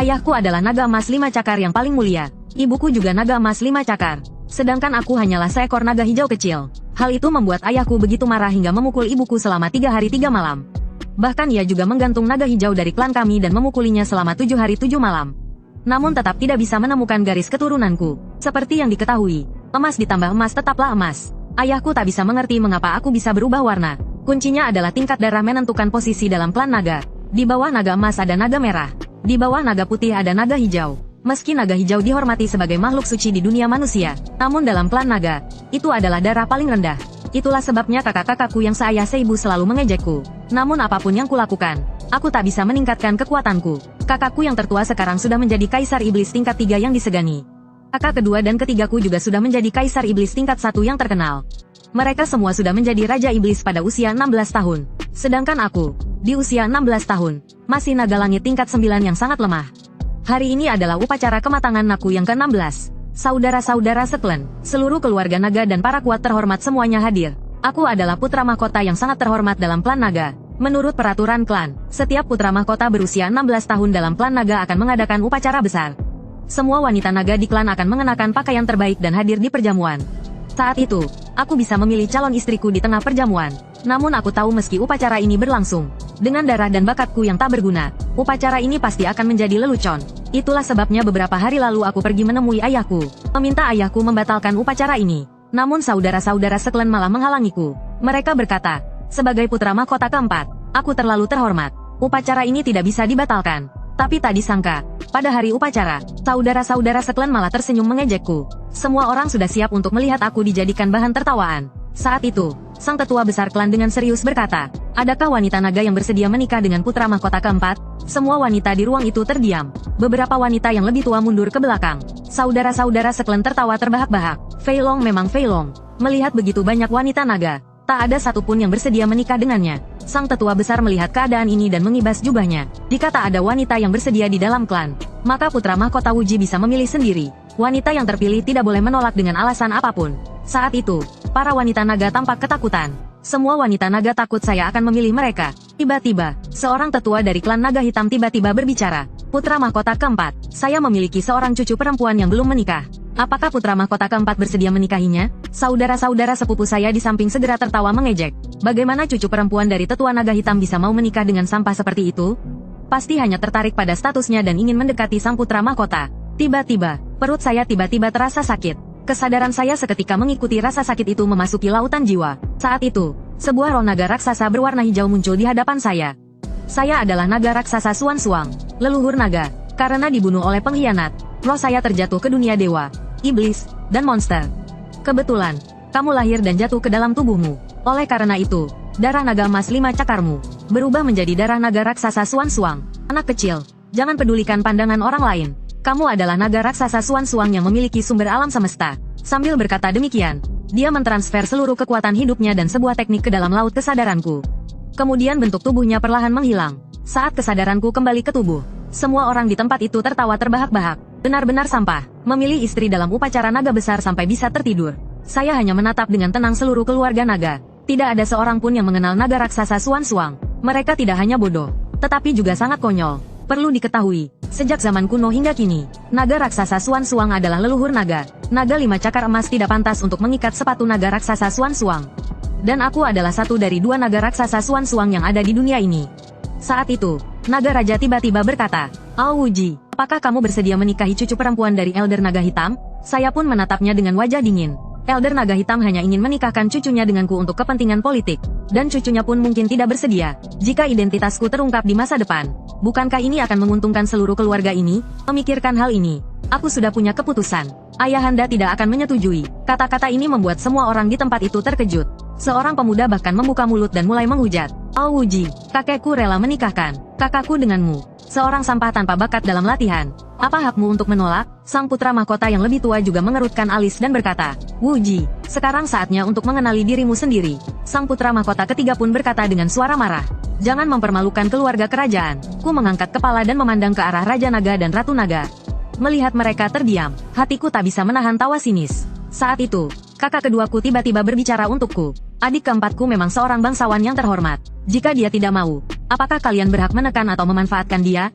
Ayahku adalah naga emas 5 cakar yang paling mulia. Ibuku juga naga emas 5 cakar. Sedangkan aku hanyalah seekor naga hijau kecil. Hal itu membuat ayahku begitu marah hingga memukul ibuku selama 3 hari 3 malam. Bahkan ia juga menggantung naga hijau dari klan kami dan memukulinya selama 7 hari 7 malam. Namun tetap tidak bisa menemukan garis keturunanku. Seperti yang diketahui, emas ditambah emas tetaplah emas. Ayahku tak bisa mengerti mengapa aku bisa berubah warna. Kuncinya adalah tingkat darah menentukan posisi dalam klan naga. Di bawah naga emas ada naga merah. Di bawah naga putih ada naga hijau. Meski naga hijau dihormati sebagai makhluk suci di dunia manusia, namun dalam klan naga, itu adalah darah paling rendah. Itulah sebabnya kakak-kakakku yang seayah seibu selalu mengejekku. Namun apapun yang kulakukan, aku tak bisa meningkatkan kekuatanku. Kakakku yang tertua sekarang sudah menjadi kaisar iblis tingkat 3 yang disegani. Kakak kedua dan ketigaku juga sudah menjadi kaisar iblis tingkat 1 yang terkenal. Mereka semua sudah menjadi raja iblis pada usia 16 tahun. Sedangkan aku, di usia 16 tahun, masih naga langit tingkat 9 yang sangat lemah. Hari ini adalah upacara kematangan Naku yang ke-16. Saudara-saudara seklan, seluruh keluarga naga dan para kuat terhormat semuanya hadir. Aku adalah putra mahkota yang sangat terhormat dalam klan naga. Menurut peraturan klan, setiap putra mahkota berusia 16 tahun dalam klan naga akan mengadakan upacara besar. Semua wanita naga di klan akan mengenakan pakaian terbaik dan hadir di perjamuan. Saat itu, aku bisa memilih calon istriku di tengah perjamuan. Namun aku tahu meski upacara ini berlangsung, dengan darah dan bakatku yang tak berguna, upacara ini pasti akan menjadi lelucon. Itulah sebabnya beberapa hari lalu aku pergi menemui ayahku, meminta ayahku membatalkan upacara ini. Namun saudara-saudara seklan malah menghalangiku. Mereka berkata, sebagai putra mahkota keempat, aku terlalu terhormat. Upacara ini tidak bisa dibatalkan. Tapi tak disangka, pada hari upacara, saudara-saudara seklan malah tersenyum mengejekku. Semua orang sudah siap untuk melihat aku dijadikan bahan tertawaan. Saat itu, sang tetua besar klan dengan serius berkata, adakah wanita naga yang bersedia menikah dengan putra mahkota keempat? Semua wanita di ruang itu terdiam. Beberapa wanita yang lebih tua mundur ke belakang. Saudara-saudara seklan tertawa terbahak-bahak. Fei Long memang Fei Long. Melihat begitu banyak wanita naga, tak ada satupun yang bersedia menikah dengannya. Sang tetua besar melihat keadaan ini dan mengibas jubahnya. Jika tak ada wanita yang bersedia di dalam klan, maka putra mahkota Wuji bisa memilih sendiri. Wanita yang terpilih tidak boleh menolak dengan alasan apapun. Saat itu, para wanita naga tampak ketakutan. Semua wanita naga takut saya akan memilih mereka. Tiba-tiba, seorang tetua dari klan naga hitam tiba-tiba berbicara. Putra mahkota keempat, saya memiliki seorang cucu perempuan yang belum menikah. Apakah putra mahkota keempat bersedia menikahinya? Saudara-saudara sepupu saya di samping segera tertawa mengejek. Bagaimana cucu perempuan dari tetua naga hitam bisa mau menikah dengan sampah seperti itu? Pasti hanya tertarik pada statusnya dan ingin mendekati sang putra mahkota. Tiba-tiba, perut saya tiba-tiba terasa sakit. Kesadaran saya seketika mengikuti rasa sakit itu memasuki lautan jiwa. Saat itu, sebuah roh naga raksasa berwarna hijau muncul di hadapan saya. Saya adalah naga raksasa Suan Suang, leluhur naga. Karena dibunuh oleh pengkhianat, roh saya terjatuh ke dunia dewa, iblis, dan monster. Kebetulan, kamu lahir dan jatuh ke dalam tubuhmu. Oleh karena itu, darah naga emas 5 cakarmu berubah menjadi darah naga raksasa Suan Suang. Anak kecil, jangan pedulikan pandangan orang lain. Kamu adalah naga raksasa Suan Suang yang memiliki sumber alam semesta. Sambil berkata demikian, dia mentransfer seluruh kekuatan hidupnya dan sebuah teknik ke dalam laut kesadaranku. Kemudian bentuk tubuhnya perlahan menghilang. Saat kesadaranku kembali ke tubuh, semua orang di tempat itu tertawa terbahak-bahak. Benar-benar sampah, memilih istri dalam upacara naga besar sampai bisa tertidur. Saya hanya menatap dengan tenang seluruh keluarga naga. Tidak ada seorang pun yang mengenal naga raksasa Suan Suang. Mereka tidak hanya bodoh, tetapi juga sangat konyol. Perlu diketahui, sejak zaman kuno hingga kini, naga raksasa Suan Suang adalah leluhur naga. Naga 5 cakar emas tidak pantas untuk mengikat sepatu naga raksasa Suan Suang. Dan aku adalah satu dari 2 naga raksasa Suan Suang yang ada di dunia ini. Saat itu, naga raja tiba-tiba berkata, "Ao Wuji, apakah kamu bersedia menikahi cucu perempuan dari Elder Naga Hitam?" Saya pun menatapnya dengan wajah dingin. Elder Naga Hitam hanya ingin menikahkan cucunya denganku untuk kepentingan politik. Dan cucunya pun mungkin tidak bersedia, jika identitasku terungkap di masa depan. Bukankah ini akan menguntungkan seluruh keluarga ini? Memikirkan hal ini, aku sudah punya keputusan. Ayahanda tidak akan menyetujui. Kata-kata ini membuat semua orang di tempat itu terkejut. Seorang pemuda bahkan membuka mulut dan mulai menghujat. "Ao Wuji, kakekku rela menikahkan kakakku denganmu. Seorang sampah tanpa bakat dalam latihan. Apa hakmu untuk menolak?" Sang putra mahkota yang lebih tua juga mengerutkan alis dan berkata, "Wuji, sekarang saatnya untuk mengenali dirimu sendiri." Sang putra mahkota ketiga pun berkata dengan suara marah, "Jangan mempermalukan keluarga kerajaan." Ku mengangkat kepala dan memandang ke arah Raja Naga dan Ratu Naga. Melihat mereka terdiam, hatiku tak bisa menahan tawa sinis. Saat itu, kakak keduaku tiba-tiba berbicara untukku. "Adik keempatku memang seorang bangsawan yang terhormat. Jika dia tidak mau, apakah kalian berhak menekan atau memanfaatkan dia?"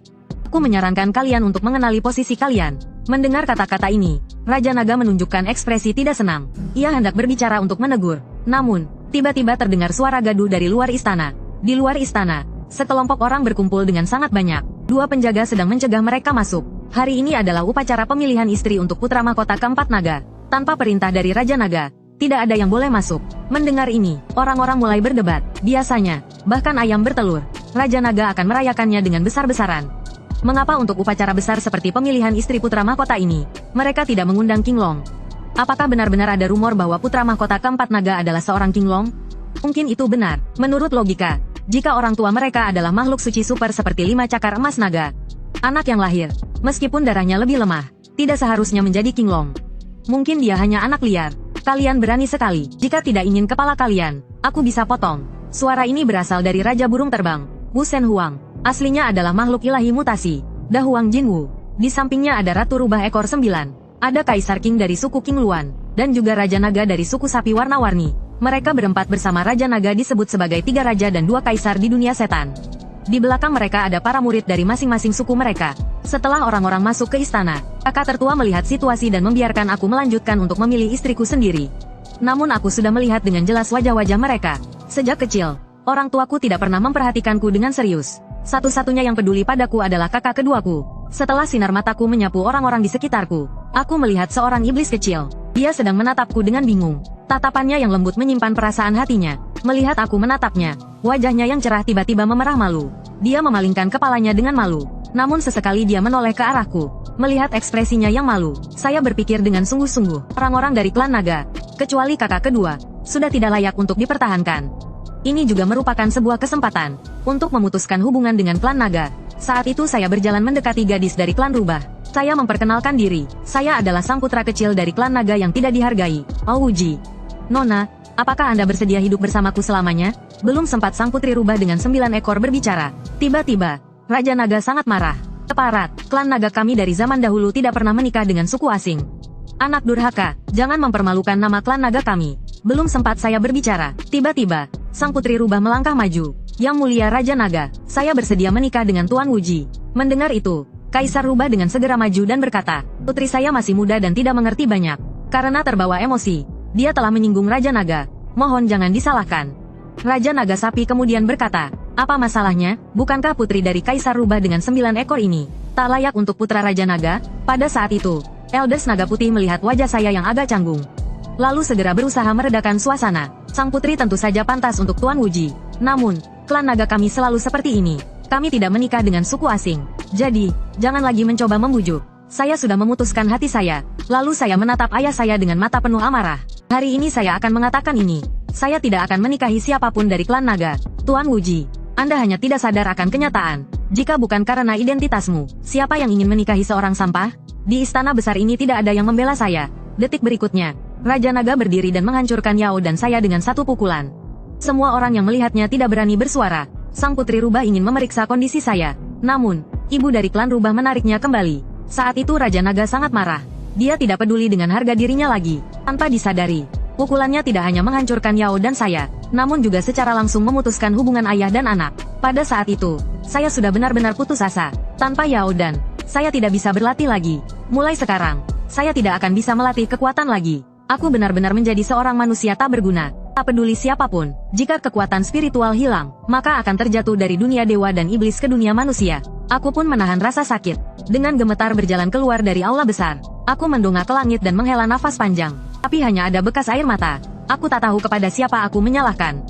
Aku menyarankan kalian untuk mengenali posisi kalian. Mendengar kata-kata ini, Raja Naga menunjukkan ekspresi tidak senang. Ia hendak berbicara untuk menegur. Namun, tiba-tiba terdengar suara gaduh dari luar istana. Di luar istana, sekelompok orang berkumpul dengan sangat banyak. Dua penjaga sedang mencegah mereka masuk. Hari ini adalah upacara pemilihan istri untuk putra mahkota keempat naga. Tanpa perintah dari Raja Naga, tidak ada yang boleh masuk. Mendengar ini, orang-orang mulai berdebat. Biasanya, bahkan ayam bertelur. Raja Naga akan merayakannya dengan besar-besaran. Mengapa untuk upacara besar seperti pemilihan istri putra mahkota ini, mereka tidak mengundang King Long? Apakah benar-benar ada rumor bahwa putra mahkota keempat naga adalah seorang King Long? Mungkin itu benar. Menurut logika, jika orang tua mereka adalah makhluk suci super seperti 5 cakar emas naga, anak yang lahir, meskipun darahnya lebih lemah, tidak seharusnya menjadi King Long. Mungkin dia hanya anak liar. Kalian berani sekali. Jika tidak ingin kepala kalian, aku bisa potong. Suara ini berasal dari Raja Burung Terbang, Wu Shen Huang. Aslinya adalah makhluk ilahi mutasi, Da Huang Jinwu. Di sampingnya ada Ratu Rubah Ekor 9. Ada Kaisar King dari suku King Luan, dan juga Raja Naga dari suku sapi warna-warni. Mereka berempat bersama Raja Naga disebut sebagai 3 raja dan 2 kaisar di dunia setan. Di belakang mereka ada para murid dari masing-masing suku mereka. Setelah orang-orang masuk ke istana, kakak tertua melihat situasi dan membiarkan aku melanjutkan untuk memilih istriku sendiri. Namun aku sudah melihat dengan jelas wajah-wajah mereka. Sejak kecil, orang tuaku tidak pernah memperhatikanku dengan serius. Satu-satunya yang peduli padaku adalah kakak keduaku. Setelah sinar mataku menyapu orang-orang di sekitarku, aku melihat seorang iblis kecil. Dia sedang menatapku dengan bingung. Tatapannya yang lembut menyimpan perasaan hatinya. Melihat aku menatapnya, wajahnya yang cerah tiba-tiba memerah malu. Dia memalingkan kepalanya dengan malu. Namun sesekali dia menoleh ke arahku. Melihat ekspresinya yang malu, saya berpikir dengan sungguh-sungguh, orang-orang dari klan naga, kecuali kakak kedua, sudah tidak layak untuk dipertahankan. Ini juga merupakan sebuah kesempatan untuk memutuskan hubungan dengan klan naga. Saat itu saya berjalan mendekati gadis dari klan rubah. Saya memperkenalkan diri. Saya adalah sang putra kecil dari klan naga yang tidak dihargai, Ouji. Nona, apakah Anda bersedia hidup bersamaku selamanya? Belum sempat sang putri rubah dengan 9 ekor berbicara. Tiba-tiba, Raja Naga sangat marah. Teparat, klan naga kami dari zaman dahulu tidak pernah menikah dengan suku asing. Anak durhaka, jangan mempermalukan nama klan naga kami. Belum sempat saya berbicara. Tiba-tiba, sang putri rubah melangkah maju. Yang mulia Raja Naga, saya bersedia menikah dengan Tuan Wuji. Mendengar itu, Kaisar rubah dengan segera maju dan berkata, putri saya masih muda dan tidak mengerti banyak. Karena terbawa emosi, dia telah menyinggung Raja Naga. Mohon jangan disalahkan. Raja Naga Sapi kemudian berkata, apa masalahnya? Bukankah putri dari Kaisar rubah dengan 9 ekor ini tak layak untuk putra Raja Naga? Pada saat itu, Elders Naga Putih melihat wajah saya yang agak canggung. Lalu segera berusaha meredakan suasana. Sang putri tentu saja pantas untuk Tuan Wuji. Namun, klan naga kami selalu seperti ini. Kami tidak menikah dengan suku asing. Jadi, jangan lagi mencoba membujuk. Saya sudah memutuskan hati saya. Lalu saya menatap ayah saya dengan mata penuh amarah. Hari ini saya akan mengatakan ini. Saya tidak akan menikahi siapapun dari klan naga. Tuan Wuji, Anda hanya tidak sadar akan kenyataan. Jika bukan karena identitasmu, siapa yang ingin menikahi seorang sampah? Di istana besar ini tidak ada yang membela saya. Detik berikutnya, Raja Naga berdiri dan menghancurkan Yao dan saya dengan satu pukulan. Semua orang yang melihatnya tidak berani bersuara. Sang putri rubah ingin memeriksa kondisi saya. Namun, ibu dari klan rubah menariknya kembali. Saat itu Raja Naga sangat marah. Dia tidak peduli dengan harga dirinya lagi. Tanpa disadari, pukulannya tidak hanya menghancurkan Yao dan saya, namun juga secara langsung memutuskan hubungan ayah dan anak. Pada saat itu, saya sudah benar-benar putus asa. Tanpa Yao dan, saya tidak bisa berlatih lagi. Mulai sekarang, saya tidak akan bisa melatih kekuatan lagi. Aku benar-benar menjadi seorang manusia tak berguna. Tak peduli siapapun, jika kekuatan spiritual hilang, maka akan terjatuh dari dunia dewa dan iblis ke dunia manusia. Aku pun menahan rasa sakit. Dengan gemetar berjalan keluar dari aula besar. Aku mendongak ke langit dan menghela nafas panjang. Tapi hanya ada bekas air mata. Aku tak tahu kepada siapa aku menyalahkan.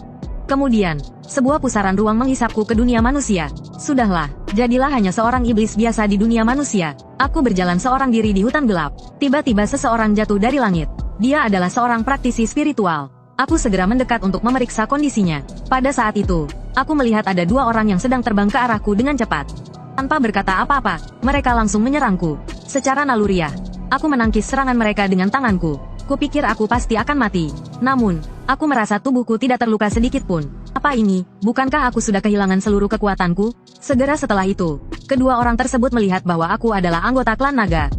Kemudian, sebuah pusaran ruang menghisapku ke dunia manusia. Sudahlah, jadilah hanya seorang iblis biasa di dunia manusia. Aku berjalan seorang diri di hutan gelap. Tiba-tiba seseorang jatuh dari langit. Dia adalah seorang praktisi spiritual. Aku segera mendekat untuk memeriksa kondisinya. Pada saat itu, aku melihat ada 2 orang yang sedang terbang ke arahku dengan cepat. Tanpa berkata apa-apa, mereka langsung menyerangku. Secara naluriah, aku menangkis serangan mereka dengan tanganku. Kupikir aku pasti akan mati. Namun, aku merasa tubuhku tidak terluka sedikit pun. Apa ini? Bukankah aku sudah kehilangan seluruh kekuatanku? Segera setelah itu, kedua orang tersebut melihat bahwa aku adalah anggota klan naga.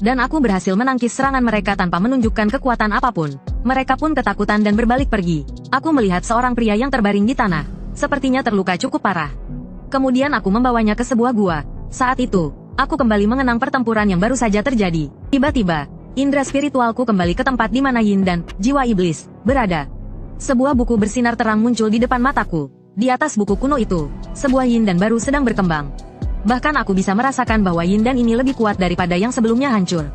Dan aku berhasil menangkis serangan mereka tanpa menunjukkan kekuatan apapun. Mereka pun ketakutan dan berbalik pergi. Aku melihat seorang pria yang terbaring di tanah. Sepertinya terluka cukup parah. Kemudian aku membawanya ke sebuah gua. Saat itu, aku kembali mengenang pertempuran yang baru saja terjadi. Tiba-tiba, indera spiritualku kembali ke tempat di mana Yin dan jiwa iblis berada. Sebuah buku bersinar terang muncul di depan mataku. Di atas buku kuno itu, sebuah Yin dan baru sedang berkembang. Bahkan aku bisa merasakan bahwa Yin dan ini lebih kuat daripada yang sebelumnya hancur.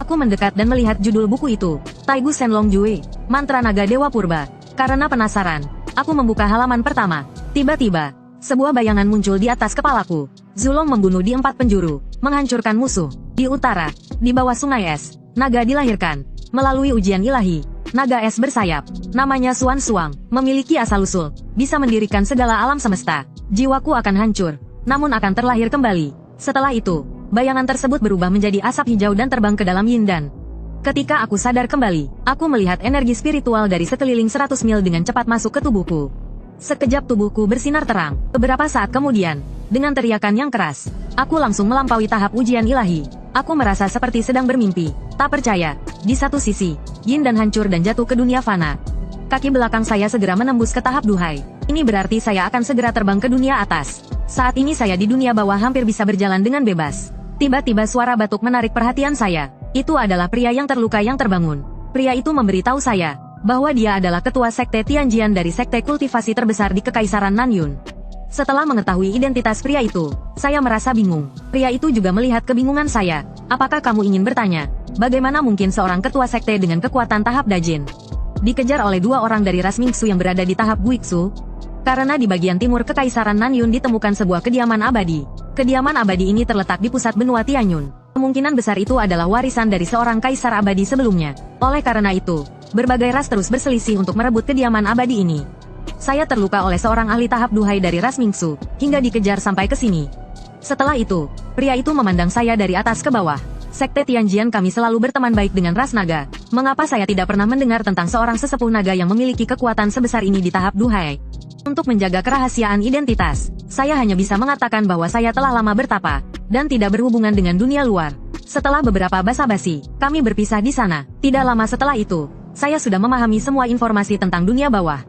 Aku mendekat dan melihat judul buku itu, Taigu Shenlong Jue, Mantra Naga Dewa Purba. Karena penasaran, aku membuka halaman pertama. Tiba-tiba, sebuah bayangan muncul di atas kepalaku. Zulong membunuh di 4 penjuru, menghancurkan musuh. Di utara, di bawah sungai es, naga dilahirkan. Melalui ujian ilahi, naga es bersayap. Namanya Xuan Suang, memiliki asal-usul, bisa mendirikan segala alam semesta. Jiwaku akan hancur, namun akan terlahir kembali. Setelah itu, bayangan tersebut berubah menjadi asap hijau dan terbang ke dalam Yindan. Ketika aku sadar kembali, aku melihat energi spiritual dari sekeliling 100 mil dengan cepat masuk ke tubuhku. Sekejap tubuhku bersinar terang. Beberapa saat kemudian, dengan teriakan yang keras, aku langsung melampaui tahap ujian ilahi. Aku merasa seperti sedang bermimpi. Tak percaya, di satu sisi, Yin dan hancur dan jatuh ke dunia fana. Kaki belakang saya segera menembus ke tahap duhai. Ini berarti saya akan segera terbang ke dunia atas. Saat ini saya di dunia bawah hampir bisa berjalan dengan bebas. Tiba-tiba suara batuk menarik perhatian saya. Itu adalah pria yang terluka yang terbangun. Pria itu memberitahu saya bahwa dia adalah ketua sekte Tianjian dari sekte kultivasi terbesar di Kekaisaran Nanyun. Setelah mengetahui identitas pria itu, saya merasa bingung. Pria itu juga melihat kebingungan saya. Apakah kamu ingin bertanya, bagaimana mungkin seorang ketua sekte dengan kekuatan tahap Dajin dikejar oleh 2 orang dari ras Mingxu yang berada di tahap Guixu? Karena di bagian timur Kekaisaran Nanyun ditemukan sebuah kediaman abadi. Kediaman abadi ini terletak di pusat benua Tianyun. Kemungkinan besar itu adalah warisan dari seorang kaisar abadi sebelumnya. Oleh karena itu, berbagai ras terus berselisih untuk merebut kediaman abadi ini. Saya terluka oleh seorang ahli tahap duhai dari ras Mingxu, hingga dikejar sampai ke sini. Setelah itu, pria itu memandang saya dari atas ke bawah. Sekte Tianjian kami selalu berteman baik dengan ras naga. Mengapa saya tidak pernah mendengar tentang seorang sesepuh naga yang memiliki kekuatan sebesar ini di tahap duhai? Untuk menjaga kerahasiaan identitas, saya hanya bisa mengatakan bahwa saya telah lama bertapa, dan tidak berhubungan dengan dunia luar. Setelah beberapa basa-basi, kami berpisah di sana. Tidak lama setelah itu, saya sudah memahami semua informasi tentang dunia bawah.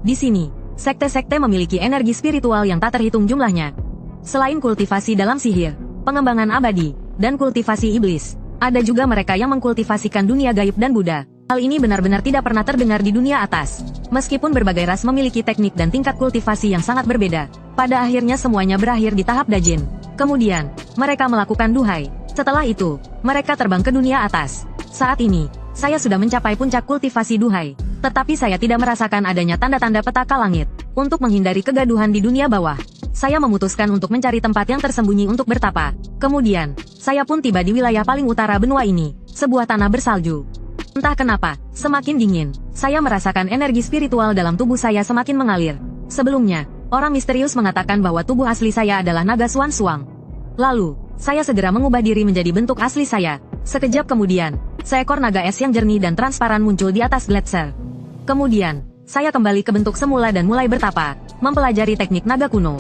Di sini, sekte-sekte memiliki energi spiritual yang tak terhitung jumlahnya. Selain kultivasi dalam sihir, pengembangan abadi, dan kultivasi iblis, ada juga mereka yang mengkultivasikan dunia gaib dan Buddha. Hal ini benar-benar tidak pernah terdengar di dunia atas. Meskipun berbagai ras memiliki teknik dan tingkat kultivasi yang sangat berbeda, pada akhirnya semuanya berakhir di tahap Dajin. Kemudian, mereka melakukan duhai. Setelah itu, mereka terbang ke dunia atas. Saat ini, saya sudah mencapai puncak kultivasi duhai. Tetapi saya tidak merasakan adanya tanda-tanda petaka langit. Untuk menghindari kegaduhan di dunia bawah, saya memutuskan untuk mencari tempat yang tersembunyi untuk bertapa. Kemudian, saya pun tiba di wilayah paling utara benua ini, sebuah tanah bersalju. Entah kenapa, semakin dingin, saya merasakan energi spiritual dalam tubuh saya semakin mengalir. Sebelumnya, orang misterius mengatakan bahwa tubuh asli saya adalah naga Xuan Suang. Lalu, saya segera mengubah diri menjadi bentuk asli saya. Sekejap kemudian, seekor naga es yang jernih dan transparan muncul di atas gletser. Kemudian, saya kembali ke bentuk semula dan mulai bertapa, mempelajari teknik naga kuno.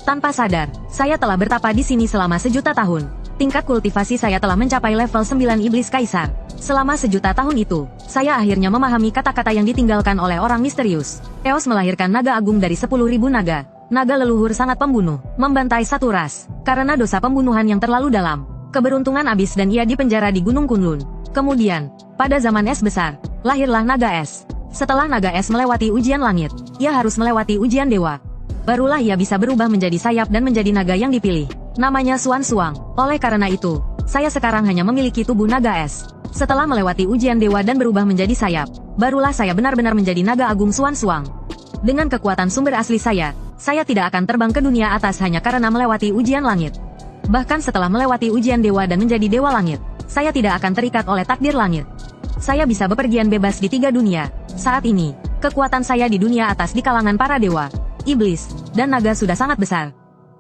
Tanpa sadar, saya telah bertapa di sini selama 1.000.000 tahun. Tingkat kultivasi saya telah mencapai level 9 iblis kaisar. Selama 1.000.000 tahun itu, saya akhirnya memahami kata-kata yang ditinggalkan oleh orang misterius. Eos melahirkan naga agung dari 10.000 naga. Naga leluhur sangat pembunuh, membantai satu ras, karena dosa pembunuhan yang terlalu dalam. Keberuntungan abis dan ia dipenjara di Gunung Kunlun. Kemudian, pada zaman es besar, lahirlah naga es. Setelah naga es melewati ujian langit, ia harus melewati ujian dewa. Barulah ia bisa berubah menjadi sayap dan menjadi naga yang dipilih. Namanya Xuan Suang. Oleh karena itu, saya sekarang hanya memiliki tubuh naga es. Setelah melewati ujian dewa dan berubah menjadi sayap, barulah saya benar-benar menjadi naga agung Xuan Suang. Dengan kekuatan sumber asli saya tidak akan terbang ke dunia atas hanya karena melewati ujian langit. Bahkan setelah melewati ujian dewa dan menjadi dewa langit, saya tidak akan terikat oleh takdir langit. Saya bisa bepergian bebas di 3 dunia. Saat ini, kekuatan saya di dunia atas di kalangan para dewa, iblis, dan naga sudah sangat besar.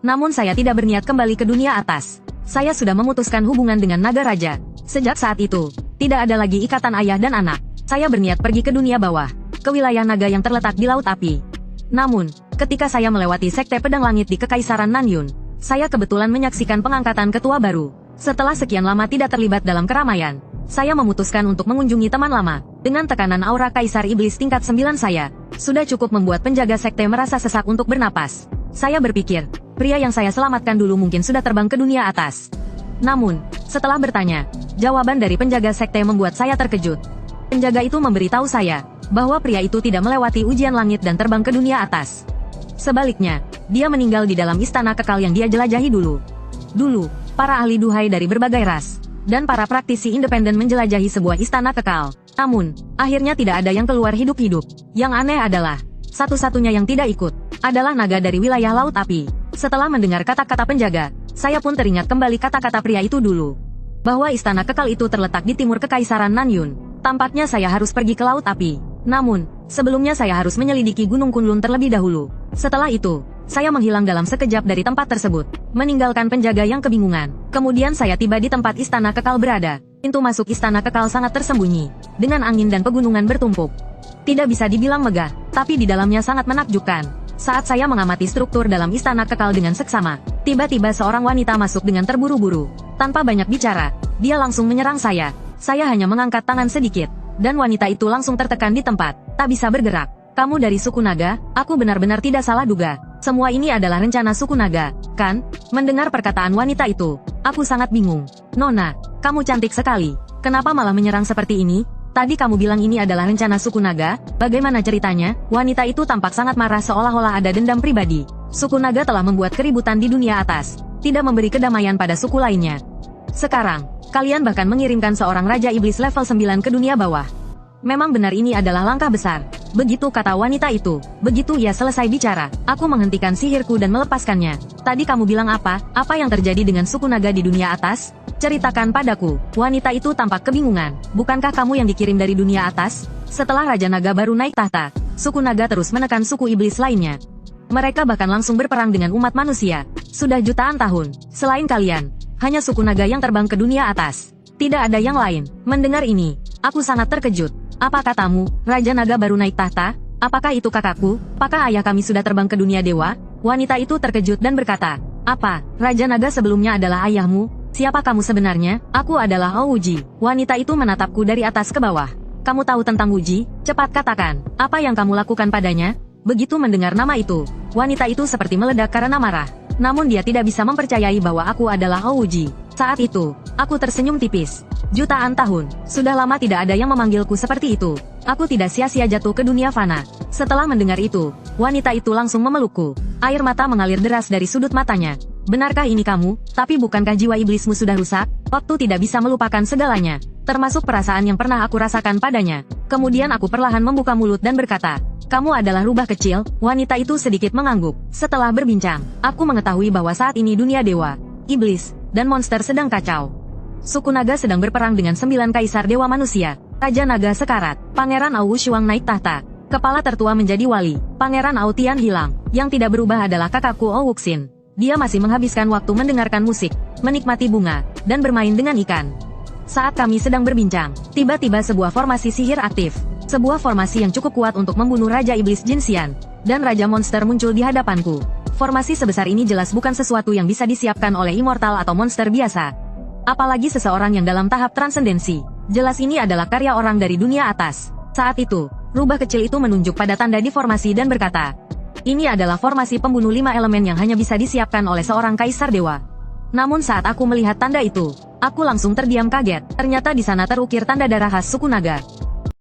Namun saya tidak berniat kembali ke dunia atas. Saya sudah memutuskan hubungan dengan naga raja. Sejak saat itu, tidak ada lagi ikatan ayah dan anak. Saya berniat pergi ke dunia bawah, ke wilayah naga yang terletak di Laut Api. Namun, ketika saya melewati Sekte Pedang Langit di Kekaisaran Nanyun, saya kebetulan menyaksikan pengangkatan ketua baru. Setelah sekian lama tidak terlibat dalam keramaian, saya memutuskan untuk mengunjungi teman lama. Dengan tekanan aura Kaisar Iblis tingkat 9 saya, sudah cukup membuat penjaga sekte merasa sesak untuk bernapas. Saya berpikir, pria yang saya selamatkan dulu mungkin sudah terbang ke dunia atas. Namun, setelah bertanya, jawaban dari penjaga sekte membuat saya terkejut. Penjaga itu memberitahu saya bahwa pria itu tidak melewati ujian langit dan terbang ke dunia atas. Sebaliknya, dia meninggal di dalam istana kekal yang dia jelajahi dulu. Dulu, para ahli duhai dari berbagai ras dan para praktisi independen menjelajahi sebuah istana kekal. Namun, akhirnya tidak ada yang keluar hidup-hidup. Yang aneh adalah, satu-satunya yang tidak ikut adalah naga dari wilayah Laut Api. Setelah mendengar kata-kata penjaga, saya pun teringat kembali kata-kata pria itu dulu. Bahwa istana kekal itu terletak di timur Kekaisaran Nanyun. Tampaknya saya harus pergi ke Laut Api. Namun, sebelumnya saya harus menyelidiki Gunung Kunlun terlebih dahulu. Setelah itu, saya menghilang dalam sekejap dari tempat tersebut, meninggalkan penjaga yang kebingungan. Kemudian saya tiba di tempat istana kekal berada. Pintu masuk istana kekal sangat tersembunyi, dengan angin dan pegunungan bertumpuk. Tidak bisa dibilang megah, tapi di dalamnya sangat menakjubkan. Saat saya mengamati struktur dalam istana kekal dengan seksama, tiba-tiba seorang wanita masuk dengan terburu-buru. Tanpa banyak bicara, dia langsung menyerang saya. Saya hanya mengangkat tangan sedikit, dan wanita itu langsung tertekan di tempat, tak bisa bergerak. Kamu dari suku naga? Aku benar-benar tidak salah duga. Semua ini adalah rencana suku naga, kan? Mendengar perkataan wanita itu, aku sangat bingung. Nona, kamu cantik sekali. Kenapa malah menyerang seperti ini? Tadi kamu bilang ini adalah rencana suku naga, bagaimana ceritanya? Wanita itu tampak sangat marah seolah-olah ada dendam pribadi. Suku naga telah membuat keributan di dunia atas, tidak memberi kedamaian pada suku lainnya. Sekarang, kalian bahkan mengirimkan seorang Raja Iblis level 9 ke dunia bawah. Memang benar ini adalah langkah besar. Begitu kata wanita itu, begitu ia selesai bicara, aku menghentikan sihirku dan melepaskannya. Tadi kamu bilang apa? Apa yang terjadi dengan suku naga di dunia atas? Ceritakan padaku. Wanita itu tampak kebingungan. Bukankah kamu yang dikirim dari dunia atas? Setelah Raja Naga baru naik tahta, suku naga terus menekan suku iblis lainnya. Mereka bahkan langsung berperang dengan umat manusia. Sudah jutaan tahun. Selain kalian, hanya suku naga yang terbang ke dunia atas. Tidak ada yang lain. Mendengar ini, aku sangat terkejut. Apa katamu, Raja Naga baru naik tahta? Apakah itu kakakku? Apakah ayah kami sudah terbang ke dunia dewa? Wanita itu terkejut dan berkata, apa, Raja Naga sebelumnya adalah ayahmu? Siapa kamu sebenarnya? Aku adalah Ouji. Wanita itu menatapku dari atas ke bawah. Kamu tahu tentang Uji? Cepat katakan, apa yang kamu lakukan padanya? Begitu mendengar nama itu, wanita itu seperti meledak karena marah. Namun dia tidak bisa mempercayai bahwa aku adalah Ouji. Saat itu, aku tersenyum tipis. Jutaan tahun, sudah lama tidak ada yang memanggilku seperti itu. Aku tidak sia-sia jatuh ke dunia fana. Setelah mendengar itu, wanita itu langsung memelukku. Air mata mengalir deras dari sudut matanya. Benarkah ini kamu? Tapi bukankah jiwa iblismu sudah rusak? Waktu tidak bisa melupakan segalanya, termasuk perasaan yang pernah aku rasakan padanya. Kemudian aku perlahan membuka mulut dan berkata, kamu adalah rubah kecil. Wanita itu sedikit mengangguk. Setelah berbincang, aku mengetahui bahwa saat ini dunia dewa, iblis, dan monster sedang kacau. Suku naga sedang berperang dengan 9 kaisar dewa manusia. Raja Naga sekarat, Pangeran Au Wushuang naik tahta. Kepala tertua menjadi wali. Pangeran Au Tian hilang. Yang tidak berubah adalah kakakku Au Wuxin. Dia masih menghabiskan waktu mendengarkan musik, menikmati bunga, dan bermain dengan ikan. Saat kami sedang berbincang, tiba-tiba sebuah formasi sihir aktif. Sebuah formasi yang cukup kuat untuk membunuh Raja Iblis Jinxian, dan Raja Monster muncul di hadapanku. Formasi sebesar ini jelas bukan sesuatu yang bisa disiapkan oleh immortal atau monster biasa. Apalagi seseorang yang dalam tahap transendensi. Jelas ini adalah karya orang dari dunia atas. Saat itu, rubah kecil itu menunjuk pada tanda di formasi dan berkata, ini adalah formasi pembunuh 5 elemen yang hanya bisa disiapkan oleh seorang kaisar dewa. Namun saat aku melihat tanda itu, aku langsung terdiam kaget. Ternyata di sana terukir tanda darah khas suku naga.